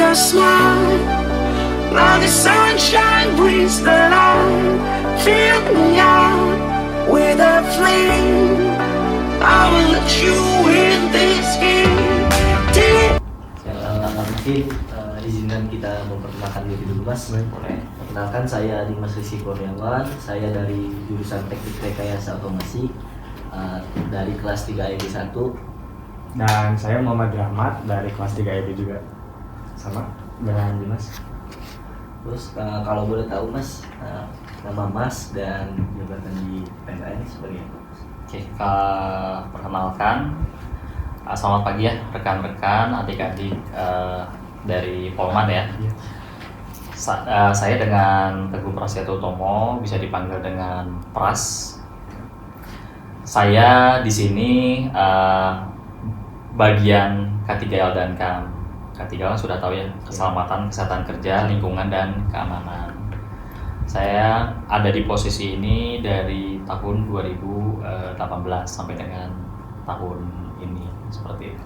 a smile. Now the sunshine brings the light. Fill me out with a flame. I will let you in this game. Mungkin izinkan kita memperkenalkan diri dulu Mas. Boleh. Perkenalkan, saya Dimas Rizky Kurniawan. Saya dari jurusan Teknik Rekayasa Otomasi dari kelas 3 EB 1. Dan saya Muhammad Rahmat dari kelas 3 EB juga. Sama dengan Dimas. Terus kalau boleh tahu Mas, nama Mas dan jabatan di PMN sebagai apa? Oke, perkenalkan, selamat pagi ya rekan-rekan, adik-adik dari Polman ya. Saya dengan Teguh Prasetyo Utomo, bisa dipanggil dengan Pras. Saya di sini bagian K3L dan KAM. K3L sudah tahu ya, keselamatan, kesehatan kerja, lingkungan, dan keamanan. Saya ada di posisi ini dari tahun 2018 sampai dengan tahun ini, seperti itu.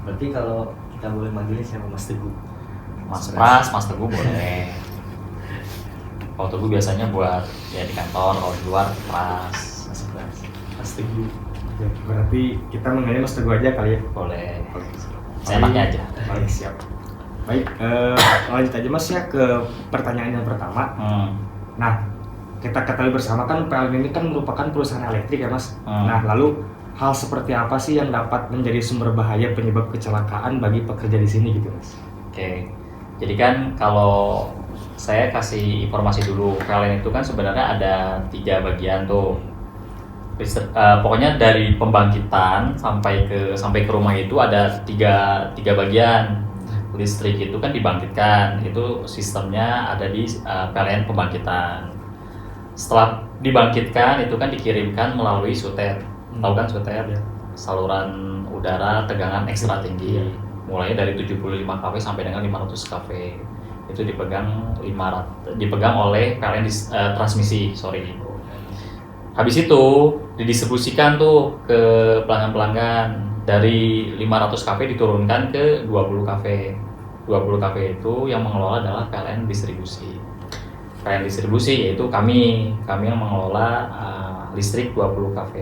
Berarti kalau kita boleh manggilnya siapa, Mas Teguh? Mas Pras, Mas Teguh boleh. Kalau Teguh biasanya buat ya di kantor, kalau di luar Pras. Mas Teguh. Oke, berarti kita manggilnya Mas Teguh aja kali ya? Boleh. Oke. Seenaknya aja. Baik, siap. Baik, lanjut aja Mas ya ke pertanyaan yang pertama. Nah, kita ketahui bersama kan PLN ini kan merupakan perusahaan elektrik ya Mas. Nah, lalu hal seperti apa sih yang dapat menjadi sumber bahaya penyebab kecelakaan bagi pekerja di sini gitu Mas? Oke, jadi kan kalau saya kasih informasi dulu, PLN itu kan sebenarnya ada 3 bagian tuh. Pokoknya dari pembangkitan sampai ke rumah itu ada tiga bagian. Listrik itu kan dibangkitkan, itu sistemnya ada di PLN pembangkitan. Setelah dibangkitkan itu kan dikirimkan melalui SUTET. Tahu kan SUTET? Ya. Saluran Udara tegangan ekstra tinggi. Mulai dari 75 kV sampai dengan 500 kV. Itu dipegang oleh PLN transmisi, Habis itu didistribusikan tuh ke pelanggan-pelanggan. Dari 500 kV diturunkan ke 20 kV. 20 kV itu yang mengelola adalah PLN distribusi. PLN distribusi yaitu kami yang mengelola listrik 20 kV.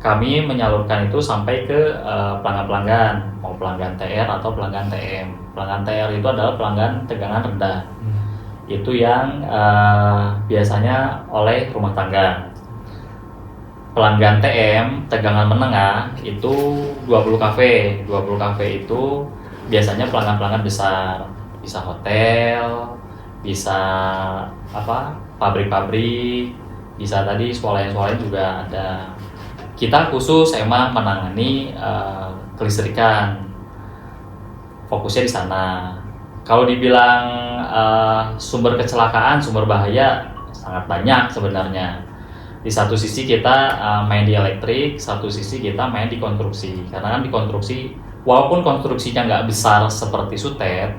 Kami menyalurkan itu sampai ke pelanggan-pelanggan, mau pelanggan TR atau pelanggan TM. Pelanggan TR itu adalah pelanggan tegangan rendah. Itu yang biasanya oleh rumah tangga. Pelanggan TM, tegangan menengah, itu 20 kV. 20 kV itu biasanya pelanggan-pelanggan besar. Bisa hotel, bisa pabrik-pabrik, bisa tadi swalayan juga ada. Kita khusus emang menangani kelistrikan. Fokusnya di sana. Kalau dibilang sumber kecelakaan, sumber bahaya sangat banyak sebenarnya. Di satu sisi kita main di elektrik, satu sisi kita main di konstruksi. Karena kan di konstruksi, walaupun konstruksinya nggak besar seperti SUTET,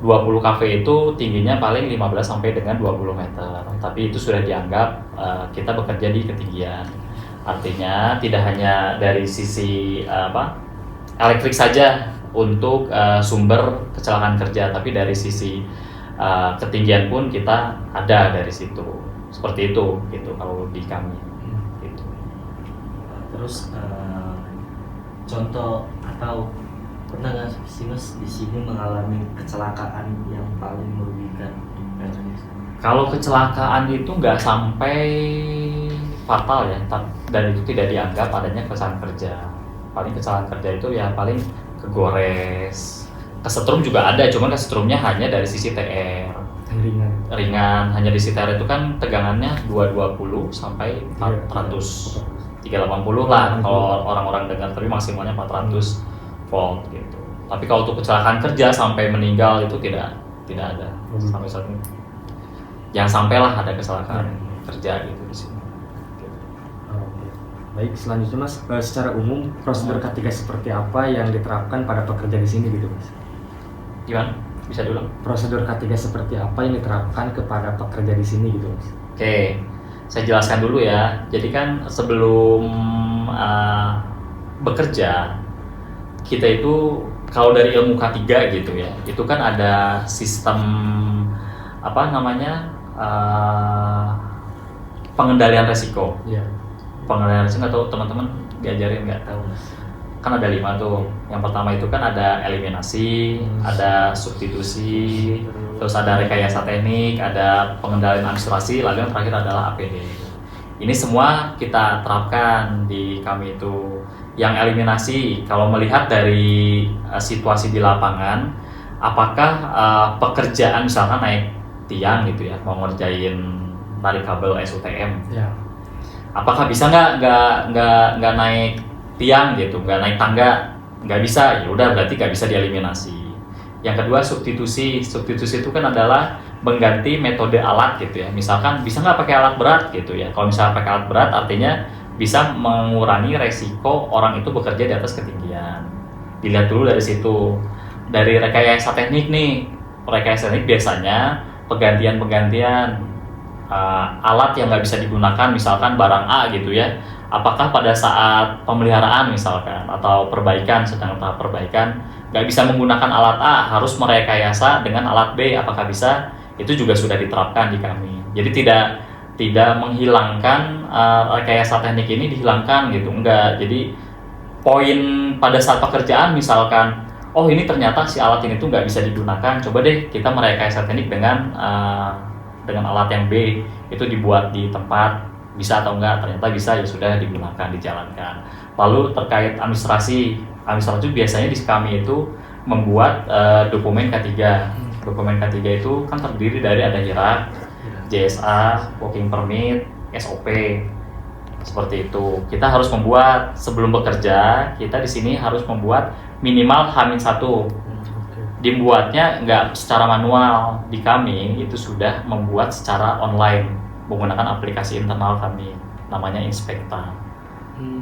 20 kV itu tingginya paling 15 sampai dengan 20 meter. Tapi itu sudah dianggap kita bekerja di ketinggian. Artinya tidak hanya dari sisi elektrik saja untuk sumber kecelakaan kerja, tapi dari sisi ketinggian pun kita ada dari situ. Seperti itu gitu kalau di kami gitu. Terus contoh atau pernah nggak sih Mas di sini mengalami kecelakaan yang paling merugikan di PLN? Kalau kecelakaan itu nggak sampai fatal ya, dan itu tidak dianggap adanya kesalahan kerja. Paling kesalahan kerja itu ya paling kegores, kesetrum juga ada, cuman kesetrumnya hanya dari sisi TR. Ringan, hanya di sisi TR itu kan tegangannya 220 sampai 400, 380 lah kalau orang-orang dengar, tapi maksimalnya 400 volt gitu. Tapi kalau untuk kecelakaan kerja sampai meninggal itu tidak ada sampai saat ini. Jangan sampailah ada kecelakaan kerja gitu di sini. Baik, selanjutnya Mas, secara umum prosedur K3 seperti apa yang diterapkan pada pekerja di sini gitu Mas? Gimana? Bisa diulang? Prosedur K3 seperti apa yang diterapkan kepada pekerja di sini gitu Mas? Oke, saya jelaskan dulu ya. Jadi kan sebelum bekerja kita itu kalau dari ilmu K3 gitu ya, itu kan ada sistem apa namanya pengendalian resiko. Iya. Pengendalian resiko atau teman-teman diajarin nggak tahu mas? Kan ada 5 tuh. Yang pertama itu kan ada eliminasi, ada substitusi, terus ada rekayasa teknik, ada pengendalian administrasi, lalu yang terakhir adalah APD. Ini semua kita terapkan di kami itu. Yang eliminasi, kalau melihat dari situasi di lapangan, apakah pekerjaan misalkan naik tiang gitu ya, mau ngerjain tarik kabel SUTM, Ya. apakah bisa nggak naik tiang gitu, nggak naik tangga, nggak bisa, ya udah berarti nggak bisa dieliminasi. Yang kedua substitusi itu kan adalah mengganti metode alat gitu ya, misalkan bisa nggak pakai alat berat gitu ya. Kalau misalnya pakai alat berat artinya bisa mengurangi resiko orang itu bekerja di atas ketinggian. Dilihat dulu dari situ. Dari rekayasa teknik nih, rekayasa teknik biasanya penggantian alat yang nggak bisa digunakan, misalkan barang A gitu ya, apakah pada saat pemeliharaan misalkan atau perbaikan, sedang tahap perbaikan nggak bisa menggunakan alat A, harus merekayasa dengan alat B, apakah bisa? Itu juga sudah diterapkan di kami. Jadi tidak menghilangkan rekayasa teknik ini dihilangkan gitu, enggak. Jadi poin pada saat pekerjaan misalkan, oh ini ternyata si alat ini tuh nggak bisa digunakan, coba deh kita merekayasa teknik dengan alat yang B, itu dibuat di tempat, bisa atau enggak, ternyata bisa, ya sudah digunakan, dijalankan. Lalu terkait administrasi biasanya di kami itu membuat dokumen K3. Dokumen K3 itu kan terdiri dari ada HIRAK, JSA, working permit, SOP, seperti itu. Kita harus membuat sebelum bekerja, kita di sini harus membuat minimal H-1. Dibuatnya nggak secara manual, di kami itu sudah membuat secara online menggunakan aplikasi internal kami, namanya Inspekta.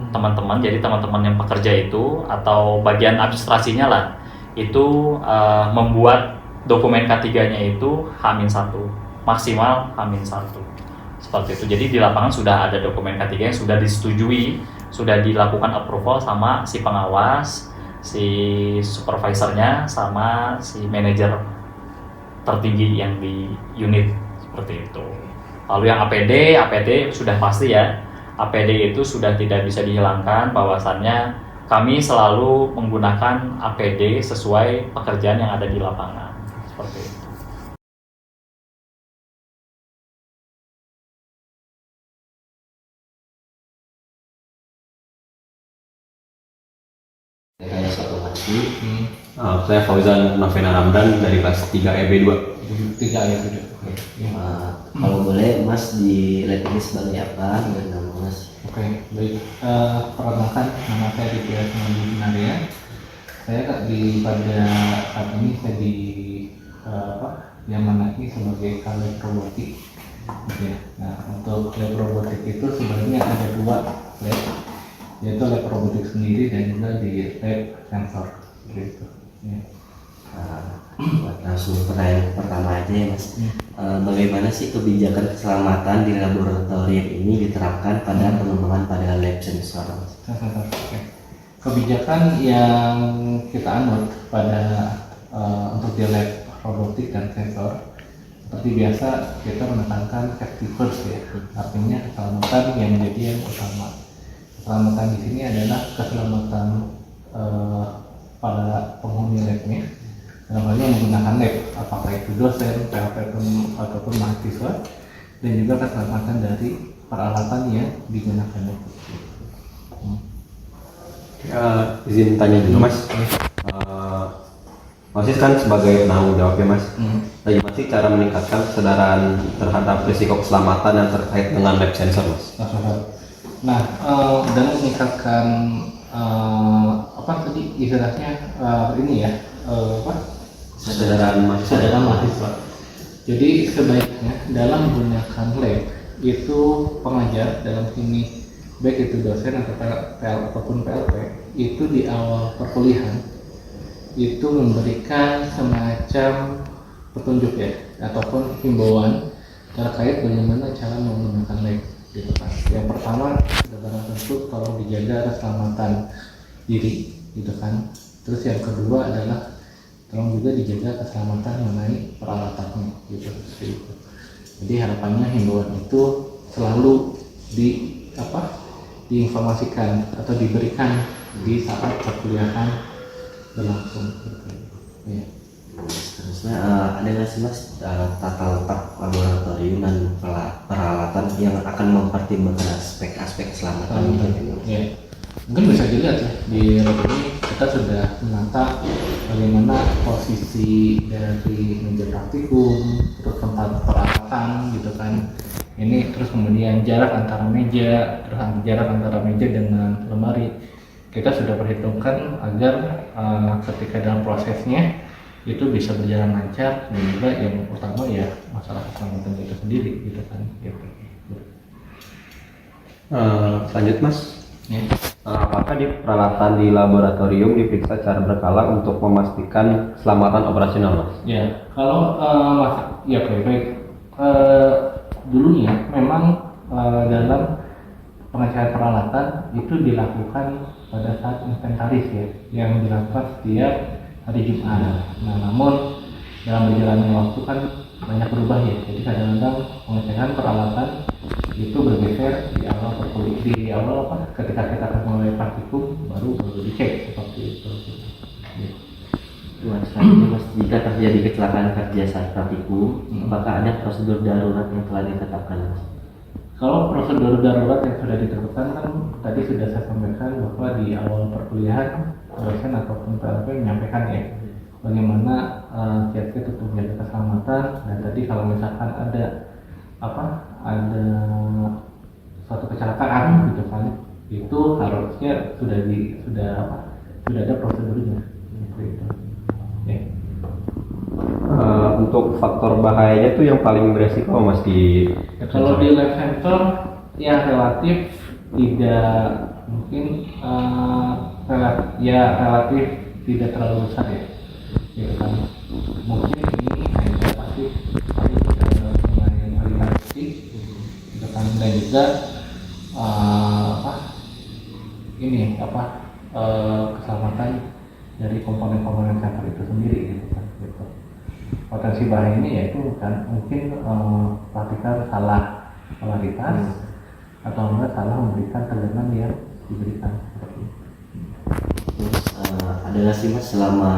Teman-teman yang pekerja itu atau bagian administrasinya lah, itu membuat dokumen K3-nya itu H-1, maksimal H-1, seperti itu. Jadi di lapangan sudah ada dokumen K3 yang sudah disetujui, sudah dilakukan approval sama si pengawas, si supervisornya, sama si manajer tertinggi yang di unit, seperti itu. Lalu yang APD sudah pasti ya, APD itu sudah tidak bisa dihilangkan, bahwasannya kami selalu menggunakan APD sesuai pekerjaan yang ada di lapangan, seperti itu. Rekayasa otomasi. Saya Fauzan Novena Ramdan dari kelas 3 EB2. 3 ya, 3. Kalau boleh Mas di lab ini sebagai apa dan nama Mas? Oke, baik. Perkenalkan, nama saya Ditya Semandi Nadia. Saya pada saat ini saya di Yamanaki sebagai lab robotik. Ya. Nah, untuk lab robotik itu sebenarnya ada 2 lab, yaitu lab robotik sendiri dan juga di lab sensor. Gitu. Ya. Langsung pertanyaan pertama aja ya Mas. Bagaimana sih kebijakan keselamatan di laboratorium ini diterapkan pada pengembangan pada lab sensor? Oke. Kebijakan yang kita anut pada untuk di lab robotik dan sensor, seperti biasa kita menekankan safety first ya, artinya keselamatan yang menjadi yang utama. Keselamatan di sini adalah keselamatan pada penghuni labnya, dalam hal ini menggunakan lab, apakah itu dosen, PLP ataupun mahasiswa, dan juga keselamatan dari peralatan yang digunakan lab. Izin tanya dulu Mas. Mas kan sebagai penanggung jawab ya Mas. Bagaimana sih cara meningkatkan kesadaran terhadap risiko keselamatan yang terkait dengan lab sensor Mas? Nah, dalam meningkatkan apa tadi istilahnya ini ya, Kesadaran mahasiswa. Jadi sebaiknya dalam menggunakan lab itu pengajar dalam sini, baik itu dosen atau PL ataupun PLP, itu di awal perkuliahan itu memberikan semacam petunjuk ya, ataupun himbauan terkait bagaimana cara menggunakan lab gitu kan. Yang pertama sudah barang tentu tolong dijaga keselamatan diri gitu kan, Terus yang kedua adalah tolong juga dijaga keselamatan mengenai peralatannya gitu. Seperti itu. Jadi harapannya himbauan itu selalu diinformasikan atau diberikan di saat perkuliahan berlangsung gitu. Ya. Terusnya ada nggak sih mas tata letak laboratorium dan peralatan yang akan mempertimbangkan aspek-aspek keselamatan gitu? Ya. Mungkin bisa dilihat ya di lab ini kita sudah menata bagaimana posisi dari meja praktikum, terus tempat peralatan gitu kan. Ini terus kemudian jarak antara meja, terus jarak antara meja dengan lemari. Kita sudah perhitungkan agar ketika dalam prosesnya itu bisa berjalan lancar, dan juga yang utama ya masalah keselamatan itu sendiri gitu kan. Gitu. Lanjut mas. Ya. Apakah di peralatan di laboratorium diperiksa secara berkala untuk memastikan keselamatan operasional mas? Ya, kalau ya baik-baik. Dulunya memang dalam pengecekan peralatan itu dilakukan pada saat inventaris ya, yang dilakukan setiap hari Jumat. Nah, namun dalam berjalannya waktu kan banyak berubah ya. Jadi kadang-kadang pengecekan peralatan itu bergeser di awal ketika kita akan mulai praktikum baru dicek seperti itu. Tuan selanjutnya mas, jika terjadi kecelakaan kerja saat praktikum, apakah ada prosedur darurat yang telah ditetapkan mas? Kalau prosedur darurat yang sudah ditetapkan kan tadi sudah saya sampaikan bahwa di awal perkuliahan dosen ataupun PLP menyampaikan ya bagaimana kiat-kiat untuk menjaga keselamatan. Dan tadi kalau misalkan ada suatu kecelakaan gitu kan, itu harusnya sudah ada prosedurnya gitu. Ya. Untuk faktor bahayanya tuh yang paling beresiko mas di Kalau di lab center ya relatif tidak mungkin relatif tidak terlalu besar ya. Ya kan. Mungkin ini hanya pasti mengenai aliransi gitu kan, dan juga keselamatan dari komponen-komponen sensor itu sendiri gitu kan. Gitu. Potensi bahaya ini yaitu kan mungkin praktikal salah polaritas atau enggak salah memberikan tegangan yang diberikan seperti itu. Terus ada nggak sih mas selama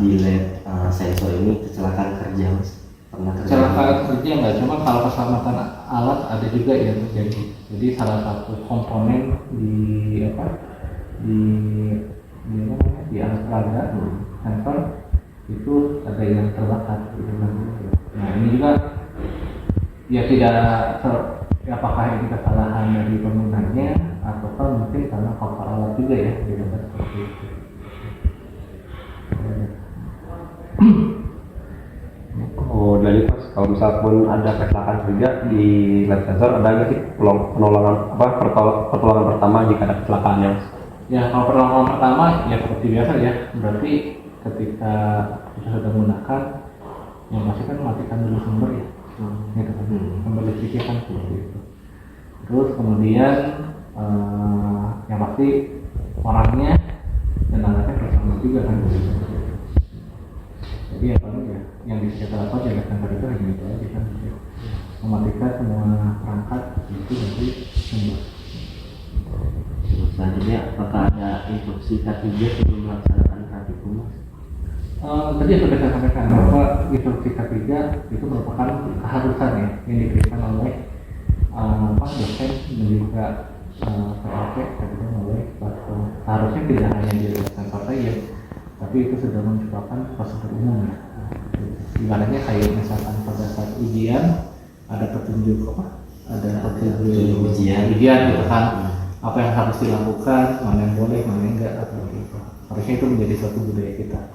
di lab sensor ini kecelakaan kerja mas? Pernah terjadi? Kecelakaan kerja enggak, cuma kalau keselamatan alat ada juga yang terjadi. Jadi salah satu komponen di alat peraga sensor itu ada yang terbakar gitu kan. Nah ini juga ya apakah ini kesalahan dari penggunanya ataukah mungkin karena faktor alat juga ya gitu kan, seperti itu. Oh, dari pas kalau misalkan ada kecelakaan kerja di lab sensor ada nggak sih pertolongan pertama jika ada kecelakaannya? Ya kalau pertolongan pertama ya seperti biasa ya, berarti ketika kita sudah menggunakan yang pasti kan matikan dulu sumber ya, gitu kan, sumber listriknya kan seperti itu. Terus kemudian yang pasti orangnya dan alatnya bersama juga kan. Jadi ya paling ya yang bisa kita lakukan jaga sensor itu hanya itu aja kan, mematikan semua perangkat itu dari sumber. Selanjutnya apakah ada instruksi K3 sebelum melaksanakan praktikum mas? Tadi sudah saya sampaikan bahwa instruksi K3 itu merupakan keharusan ya yang diberikan oleh dosen dan juga PLP dan oleh platform. Seharusnya tidak hanya di sensor saja, tapi itu sudah merupakan prosedur umum ya. Ibaratnya kayak misalkan pada saat ujian ada petunjuk ujian gitu kan, apa yang harus dilakukan, mana yang boleh, mana yang enggak, atau gitu. Harusnya itu menjadi suatu budaya kita.